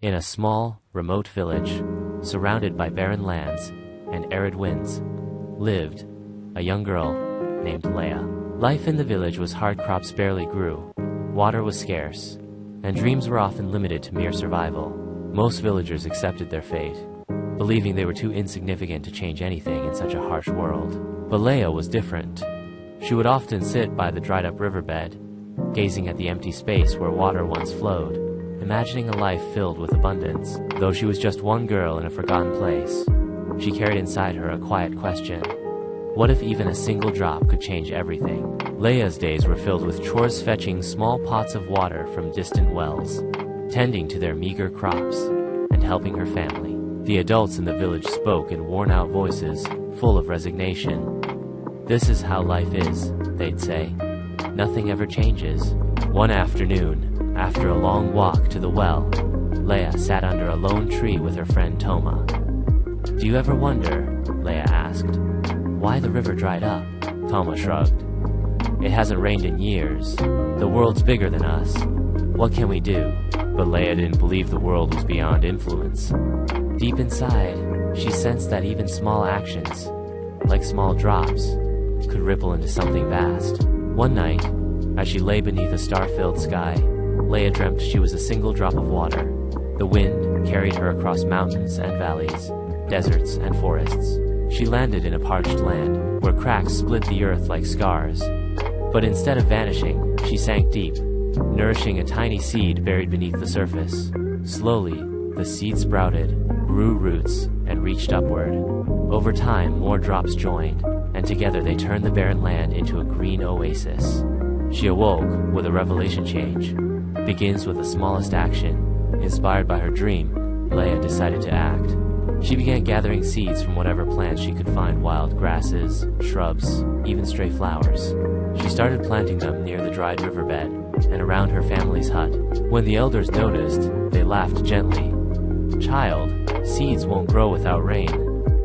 In a small, remote village, surrounded by barren lands and arid winds, lived a young girl named Leah. Life in the village was hard. Crops barely grew, water was scarce, and dreams were often limited to mere survival. Most villagers accepted their fate, believing they were too insignificant to change anything in such a harsh world. But Leah was different. She would often sit by the dried-up riverbed, gazing at the empty space where water once flowed, imagining a life filled with abundance. Though she was just one girl in a forgotten place, she carried inside her a quiet question. What if even a single drop could change everything? Leah's days were filled with chores, fetching small pots of water from distant wells, tending to their meager crops, and helping her family. The adults in the village spoke in worn-out voices, full of resignation. "This is how life is," they'd say. "Nothing ever changes." One afternoon, after a long walk to the well, Leah sat under a lone tree with her friend Toma. "Do you ever wonder," Leah asked, "why the river dried up?" Toma shrugged. "It hasn't rained in years. The world's bigger than us. What can we do?" But Leah didn't believe the world was beyond influence. Deep inside, she sensed that even small actions, like small drops, could ripple into something vast. One night, as she lay beneath a star-filled sky, Leah dreamt she was a single drop of water. The wind carried her across mountains and valleys, deserts and forests. She landed in a parched land, where cracks split the earth like scars. But instead of vanishing, she sank deep, nourishing a tiny seed buried beneath the surface. Slowly, the seed sprouted, grew roots, and reached upward. Over time, more drops joined, and together they turned the barren land into a green oasis. She awoke with a revelation. Change begins with the smallest action. Inspired by her dream, Leah decided to act. She began gathering seeds from whatever plants she could find: wild grasses, shrubs, even stray flowers. She started planting them near the dried riverbed and around her family's hut. When the elders noticed, they laughed gently. "Child, seeds won't grow without rain."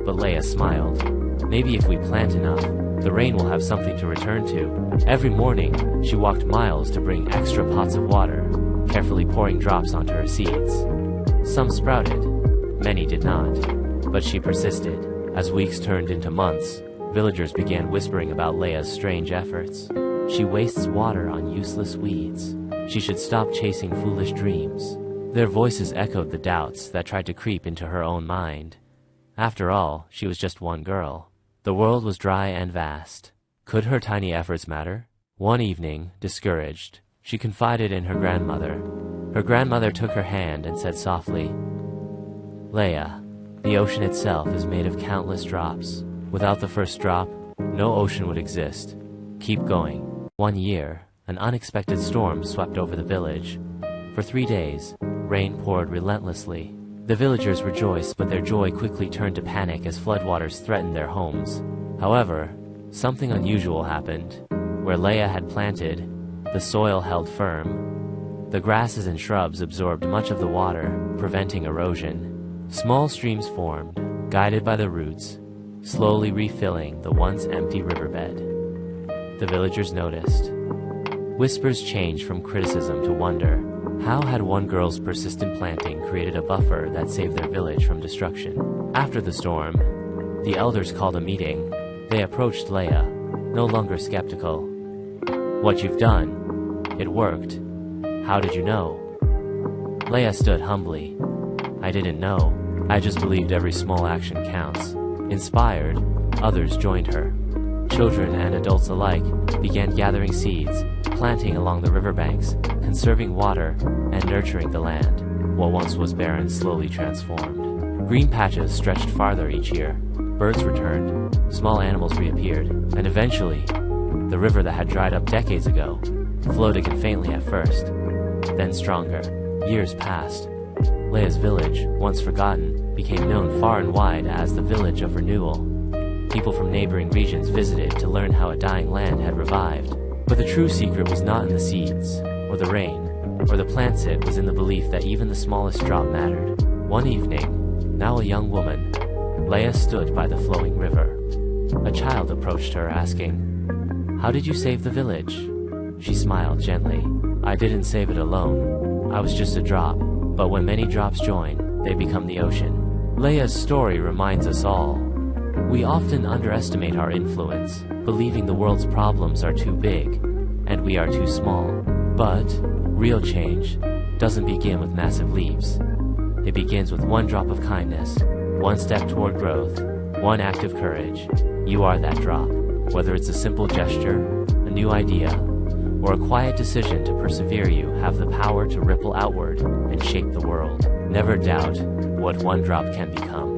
But Leah smiled. "Maybe if we plant enough, the rain will have something to return to." Every morning, she walked miles to bring extra pots of water, carefully pouring drops onto her seeds. Some sprouted, many did not, but she persisted. As weeks turned into months, villagers began whispering about Leah's strange efforts. "She wastes water on useless weeds. She should stop chasing foolish dreams." Their voices echoed the doubts that tried to creep into her own mind. After all, she was just one girl. The world was dry and vast. Could her tiny efforts matter? One evening, discouraged, she confided in her grandmother. Her grandmother took her hand and said softly, "Leah, the ocean itself is made of countless drops. Without the first drop, no ocean would exist. Keep going." One year, an unexpected storm swept over the village. For 3 days, rain poured relentlessly. The villagers rejoiced, but their joy quickly turned to panic as floodwaters threatened their homes. However, something unusual happened. Where Leah had planted, the soil held firm. The grasses and shrubs absorbed much of the water, preventing erosion. Small streams formed, guided by the roots, slowly refilling the once empty riverbed. The villagers noticed. Whispers changed from criticism to wonder. How had one girl's persistent planting created a buffer that saved their village from destruction? After the storm, the elders called a meeting. They approached Leah, no longer skeptical. "What you've done, it worked. How did you know?" Leah stood humbly. "I didn't know. I just believed every small action counts." Inspired, others joined her. Children and adults alike began gathering seeds, planting along the riverbanks, conserving water, and nurturing the land. What once was barren slowly transformed. Green patches stretched farther each year. Birds returned, small animals reappeared, and eventually, the river that had dried up decades ago flowed again, faintly at first, then stronger. Years passed. Leah's village, once forgotten, became known far and wide as the Village of Renewal. People from neighboring regions visited to learn how a dying land had revived. But the true secret was not in the seeds, or the rain, or the plants. It was in the belief that even the smallest drop mattered. One evening, now a young woman, Leah stood by the flowing river. A child approached her, asking, "How did you save the village?" She smiled gently. "I didn't save it alone. I was just a drop, But when many drops join, they become the ocean. Leia's story reminds us all. We often underestimate our influence, believing the world's problems are too big, and we are too small. But real change doesn't begin with massive leaps. It begins with one drop of kindness, one step toward growth, one act of courage. You are that drop. Whether it's a simple gesture, a new idea, or a quiet decision to persevere, you have the power to ripple outward and shape the world. Never doubt what one drop can become.